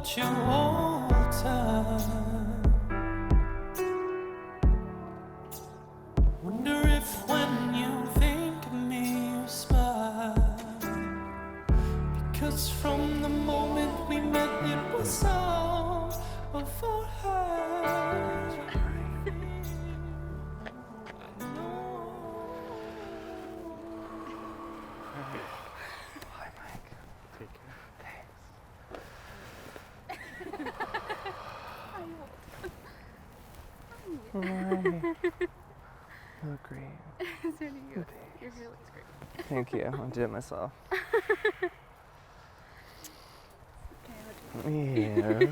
about you all the time. Wonder if when you think of me you smile, because from the moment we met it was all of our hearts. Bye, Mike. Take care. Thanks. Bye. You look great. So do you. Your hair looks great. Thank you. I'll do it myself. Yeah.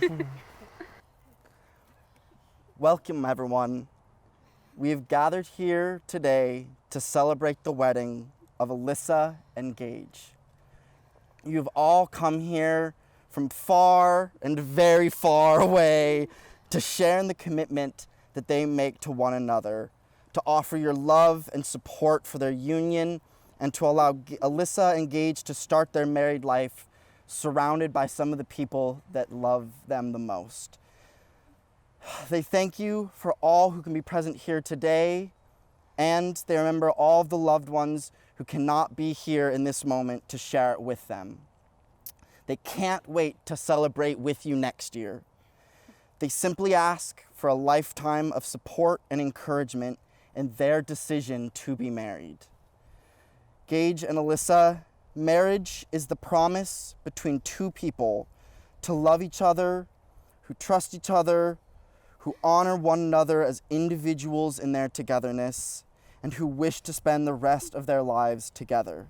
Welcome, everyone. We have gathered here today to celebrate the wedding of Alyssa and Gage. You've all come here from far and very far away to share in the commitment that they make to one another, to offer your love and support for their union, and to allow Alyssa and Gage to start their married life surrounded by some of the people that love them the most. They thank you for all who can be present here today, and they remember all of the loved ones who cannot be here in this moment to share it with them. They can't wait to celebrate with you next year. They simply ask for a lifetime of support and encouragement in their decision to be married. Gage and Alyssa, marriage is the promise between two people to love each other, who trust each other, who honor one another as individuals in their togetherness, and who wish to spend the rest of their lives together.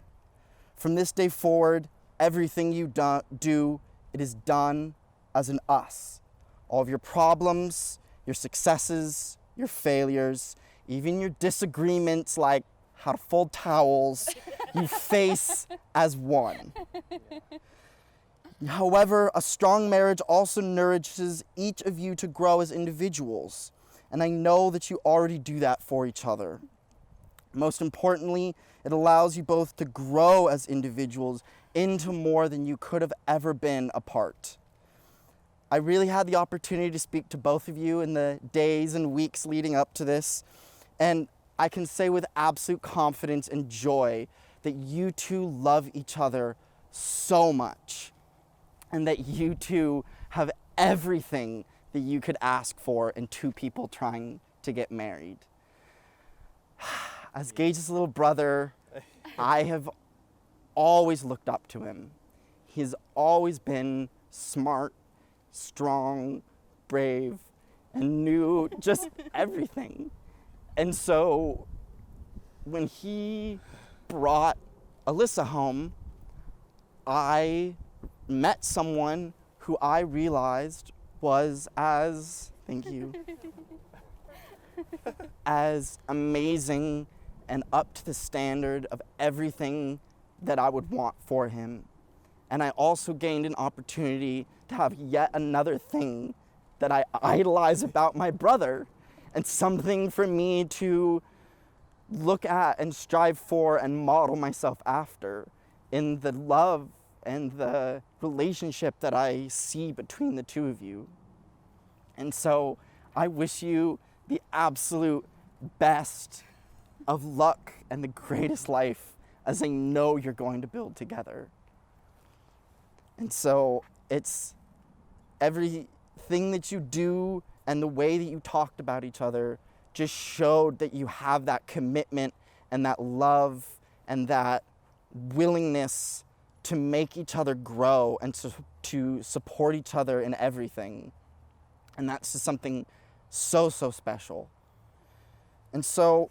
From this day forward, everything you do, it is done as an us. All of your problems, your successes, your failures, even your disagreements like how to fold towels, you face as one. However, a strong marriage also nourishes each of you to grow as individuals, and I know that you already do that for each other. Most importantly, it allows you both to grow as individuals into more than you could have ever been apart. I really had the opportunity to speak to both of you in the days and weeks leading up to this, and I can say with absolute confidence and joy that you two love each other so much, and that you two have everything that you could ask for in two people trying to get married. As Gage's little brother, I have always looked up to him. He's always been smart, strong, brave, and knew just everything. And so when he brought Alyssa home, I met someone who I realized was as, thank you, as amazing and up to the standard of everything that I would want for him. And I also gained an opportunity to have yet another thing that I idolize about my brother, and something for me to look at and strive for and model myself after in the love and the relationship that I see between the two of you. And so I wish you the absolute best of luck and the greatest life as I know you're going to build together. And so it's everything that you do and the way that you talked about each other just showed that you have that commitment and that love and that willingness to make each other grow and to support each other in everything. And that's just something so, so special. And so,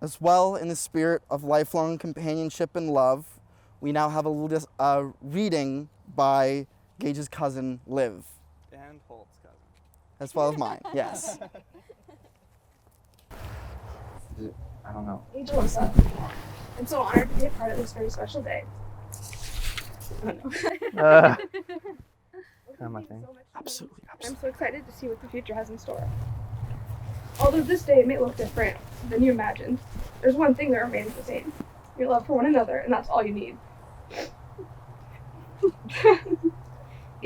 as well, in the spirit of lifelong companionship and love, we now have a reading by Gage's cousin, Liv. And Holt's cousin. As well as mine, yes. I don't know. Gage Alyssa, I'm so honored to be a part of this very special day. I don't know. Kind of my thing. Absolutely, I'm absolutely. so excited to see what the future has in store. Although this day may look different than you imagined, there's one thing that remains the same. Your love for one another, and that's all you need.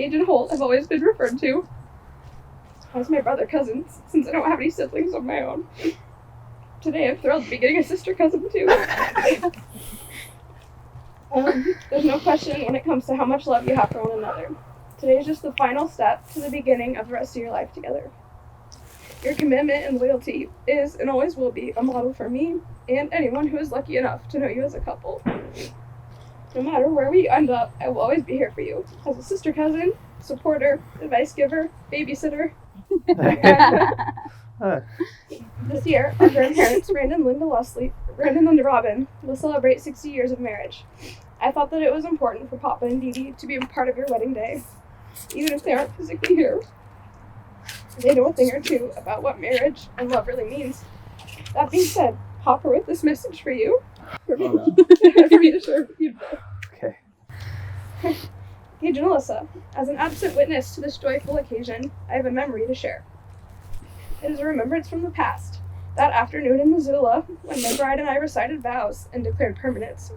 Gage and Holt have always been referred to as my brother cousins, since I don't have any siblings of my own. Today I'm thrilled to be getting a sister cousin too. There's no question when it comes to how much love you have for one another. Today is just the final step to the beginning of the rest of your life together. Your commitment and loyalty is and always will be a model for me and anyone who is lucky enough to know you as a couple. No matter where we end up, I will always be here for you as a sister cousin, supporter, advice giver, babysitter. This year, our grandparents, Brandon and Linda Robin, will celebrate 60 years of marriage. I thought that it was important for Papa and Dee Dee to be a part of your wedding day, even if they aren't physically here. They know a thing or two about what marriage and love really means. That being said, Papa wrote this message for you. For me to share with you both. Okay. Gage and Alyssa, as an absent witness to this joyful occasion, I have a memory to share. It is a remembrance from the past, that afternoon in Missoula, when my bride and I recited vows and declared permanence.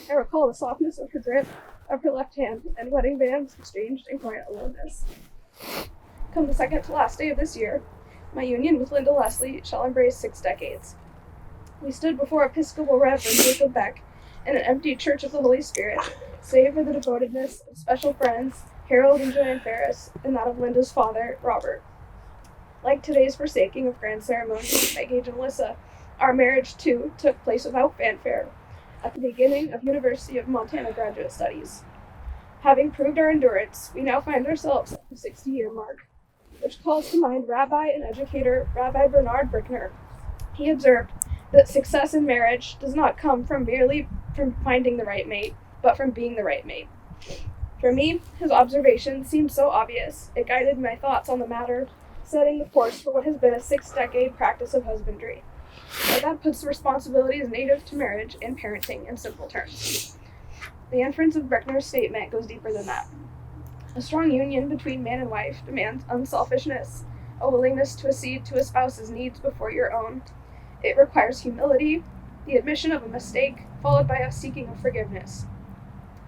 I recall the softness of her grip, of her left hand, and wedding bands exchanged in quiet aloneness. Come the second to last day of this year, my union with Linda Leslie shall embrace 6 decades. We stood before Episcopal Reverend Jacob Beck in an empty Church of the Holy Spirit, save for the devotedness of special friends, Harold and Joanne Ferris, and that of Linda's father, Robert. Like today's forsaking of grand ceremony by Gage and Alyssa, our marriage, too, took place without fanfare at the beginning of University of Montana graduate studies. Having proved our endurance, we now find ourselves at the 60-year mark, which calls to mind Rabbi and educator Rabbi Bernard Brickner. He observed that success in marriage does not come merely from finding the right mate, but from being the right mate. For me, his observation seemed so obvious, it guided my thoughts on the matter, setting the course for what has been a 6-decade practice of husbandry. But that puts the responsibilities native to marriage and parenting in simple terms. The inference of Brickner's statement goes deeper than that. A strong union between man and wife demands unselfishness, a willingness to accede to a spouse's needs before your own. It requires humility, the admission of a mistake, followed by a seeking of forgiveness.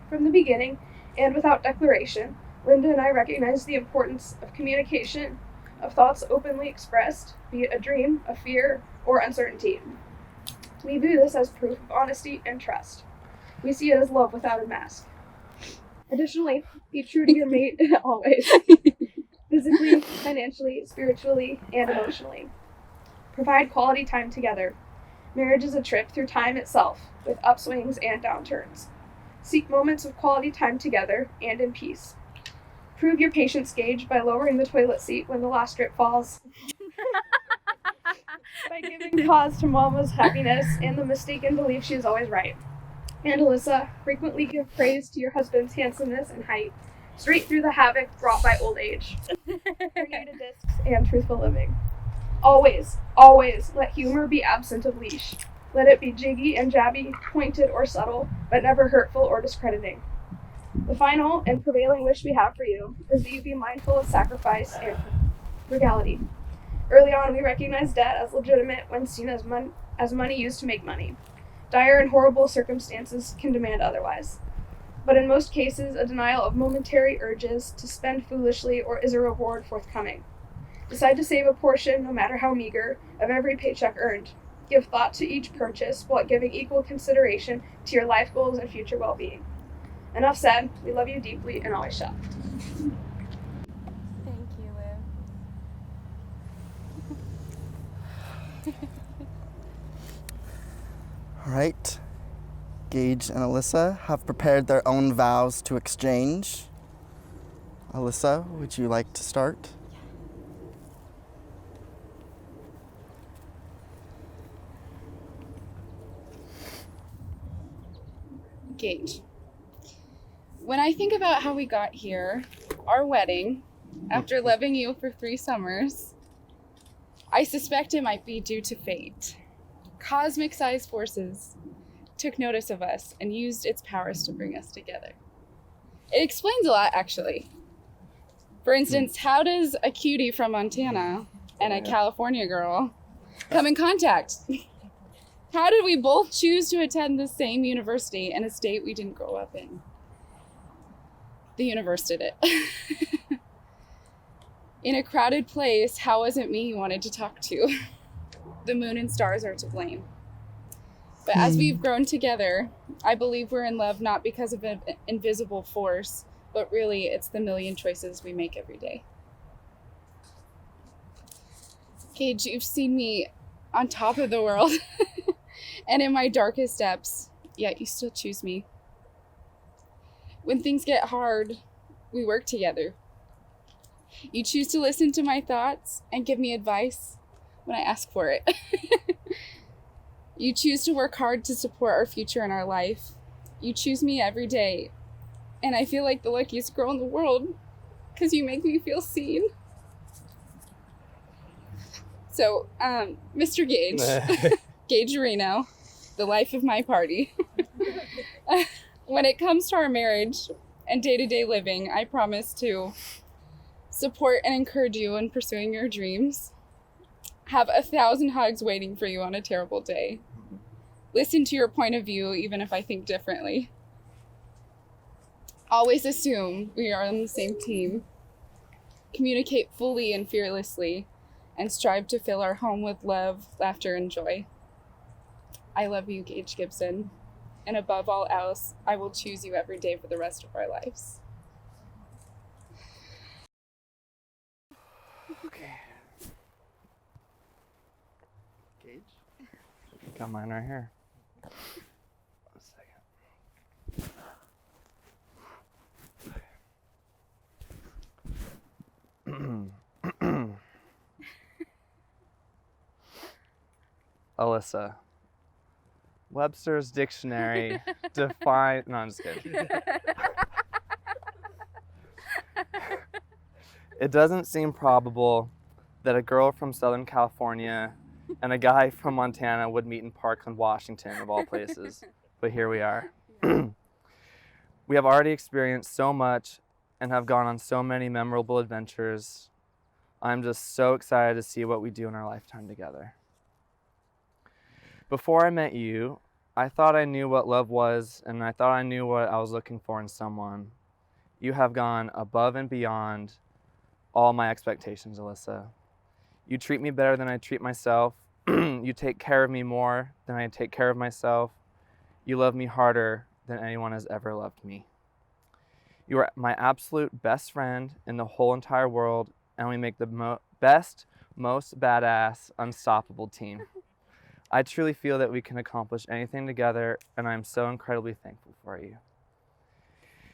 From the beginning, and without declaration, Linda and I recognized the importance of communication, of thoughts openly expressed, be it a dream, a fear, or uncertainty. We view this as proof of honesty and trust. We see it as love without a mask. Additionally, be true to your mate always, physically, financially, spiritually, and emotionally. Provide quality time together. Marriage is a trip through time itself, with upswings and downturns. Seek moments of quality time together and in peace. Prove your patience, Gage, by lowering the toilet seat when the last drip falls. By giving cause to Mama's happiness and the mistaken belief she is always right. And Alyssa, frequently give praise to your husband's handsomeness and height, straight through the havoc brought by old age. Herniated discs and truthful living. Always, always let humor be absent of leash. Let it be jiggy and jabby, pointed or subtle, but never hurtful or discrediting. The final and prevailing wish we have for you is that you be mindful of sacrifice and frugality. Early on, we recognized debt as legitimate when seen as money used to make money. Dire and horrible circumstances can demand otherwise. But in most cases, a denial of momentary urges to spend foolishly or is a reward forthcoming. Decide to save a portion, no matter how meager, of every paycheck earned. Give thought to each purchase while giving equal consideration to your life goals and future well-being. Enough said. We love you deeply and always shall. Thank you, Liv. All right. Gage and Alyssa have prepared their own vows to exchange. Alyssa, would you like to start? Gage. When I think about how we got here, our wedding, after loving you for 3 summers, I suspect it might be due to fate. Cosmic-sized forces took notice of us and used its powers to bring us together. It explains a lot, actually. For instance, how does a cutie from Montana and a California girl come in contact? How did we both choose to attend the same university in a state we didn't grow up in? The universe did it. In a crowded place, how was it me you wanted to talk to? The moon and stars are to blame. But as we've grown together, I believe we're in love not because of an invisible force, but really it's the million choices we make every day. Gage, you've seen me on top of the world and in my darkest depths, yet you still choose me. When things get hard, we work together. You choose to listen to my thoughts and give me advice when I ask for it. You choose to work hard to support our future and our life. You choose me every day. And I feel like the luckiest girl in the world because you make me feel seen. So, Mr. Gage, Gage Reno, the life of my party. When it comes to our marriage and day-to-day living, I promise to support and encourage you in pursuing your dreams. Have 1,000 hugs waiting for you on a terrible day. Listen to your point of view, even if I think differently. Always assume we are on the same team. Communicate fully and fearlessly, and strive to fill our home with love, laughter, and joy. I love you, Gage Gibson. And above all else, I will choose you every day for the rest of our lives. Okay. Gage? Got mine right here. One second. Alyssa. Webster's dictionary define. No, I'm just kidding. It doesn't seem probable that a girl from Southern California and a guy from Montana would meet in Parkland, Washington, of all places. But here we are. We have already experienced so much and have gone on so many memorable adventures. I'm just so excited to see what we do in our lifetime together. Before I met you, I thought I knew what love was, and I thought I knew what I was looking for in someone. You have gone above and beyond all my expectations, Alyssa. You treat me better than I treat myself. You take care of me more than I take care of myself. You love me harder than anyone has ever loved me. You are my absolute best friend in the whole entire world, and we make the best, most badass, unstoppable team. I truly feel that we can accomplish anything together, and I'm so incredibly thankful for you.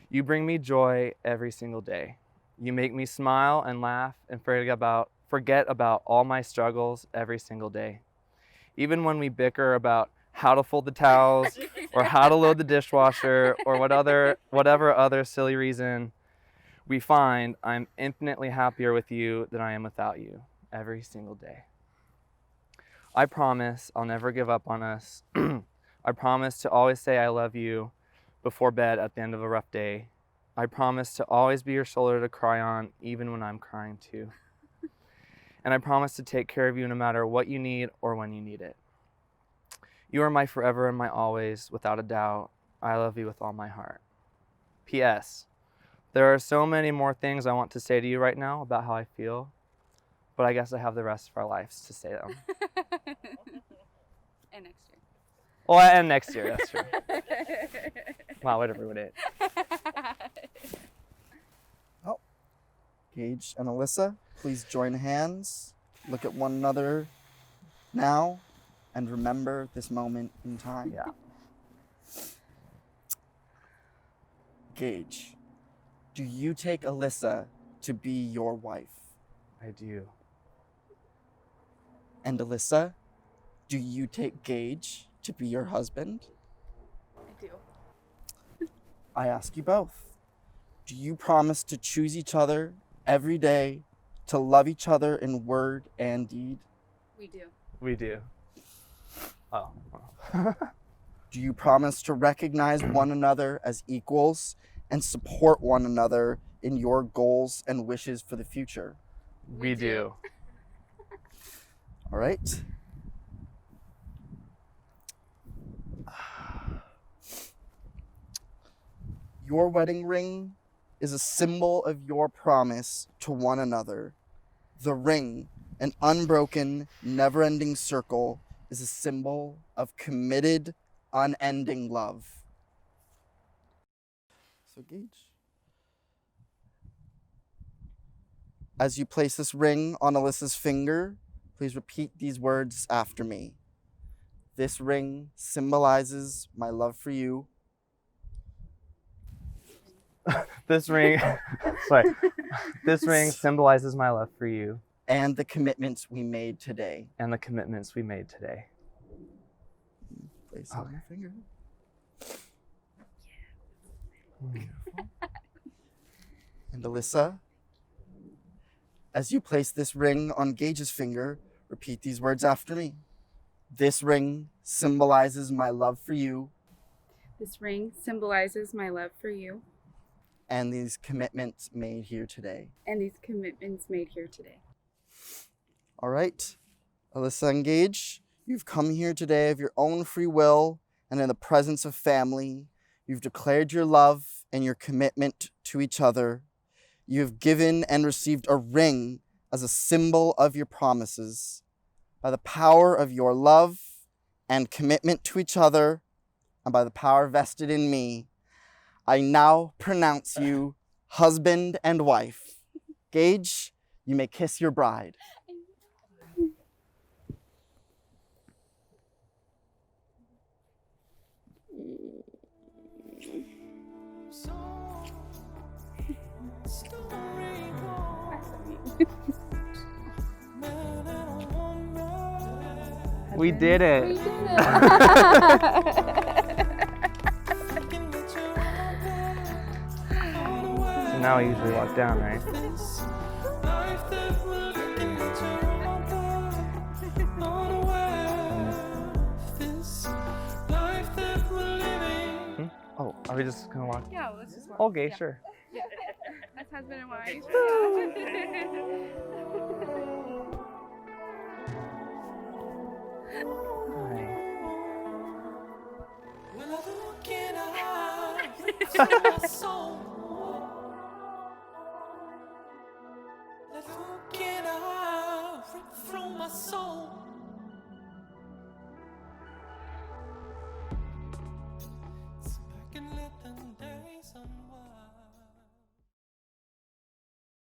You bring me joy every single day. You make me smile and laugh and forget about all my struggles every single day. Even when we bicker about how to fold the towels or how to load the dishwasher or whatever other silly reason we find, I'm infinitely happier with you than I am without you every single day. I promise I'll never give up on us. I promise to always say I love you before bed at the end of a rough day. I promise to always be your shoulder to cry on, even when I'm crying too. And I promise to take care of you no matter what you need or when you need it. You are my forever and my always, without a doubt. I love you with all my heart. P.S. There are so many more things I want to say to you right now about how I feel, but I guess I have the rest of our lives to say them. And next year. Well, and next year, that's true. Wow, whatever we did. Oh, Gage and Alyssa, please join hands, look at one another now, and remember this moment in time. Yeah. Gage, do you take Alyssa to be your wife? I do. And Alyssa, do you take Gage to be your husband? I do. I ask you both. Do you promise to choose each other every day, to love each other in word and deed? We do. We do. Oh. Do you promise to recognize one another as equals and support one another in your goals and wishes for the future? We do. All right. Your wedding ring is a symbol of your promise to one another. The ring, an unbroken, never-ending circle, is a symbol of committed, unending love. So Gage, as you place this ring on Alyssa's finger, please repeat these words after me. This ring symbolizes my love for you. This ring, sorry. This ring symbolizes my love for you And the commitments we made today. and the commitments we made today. Place it on your finger. Beautiful. And Alyssa, as you place this ring on Gage's finger, repeat these words after me. This ring symbolizes my love for you This ring symbolizes my love for you and these commitments made here today. and these commitments made here today. All right, Alyssa and Gage, you've come here today of your own free will and in the presence of family. You've declared your love and your commitment to each other. You have given and received a ring as a symbol of your promises. By the power of your love and commitment to each other, and by the power vested in me, I now pronounce you husband and wife. Gage, you may kiss your bride. We did it. We did it. So now I usually walk down, right? Oh, are we just gonna walk? Yeah, let's just walk. Okay, Yeah. sure. Yeah. That's husband and wife. Hi. Well, I look in my soul. Let look in rip through my soul. Sit back and let the days unwind.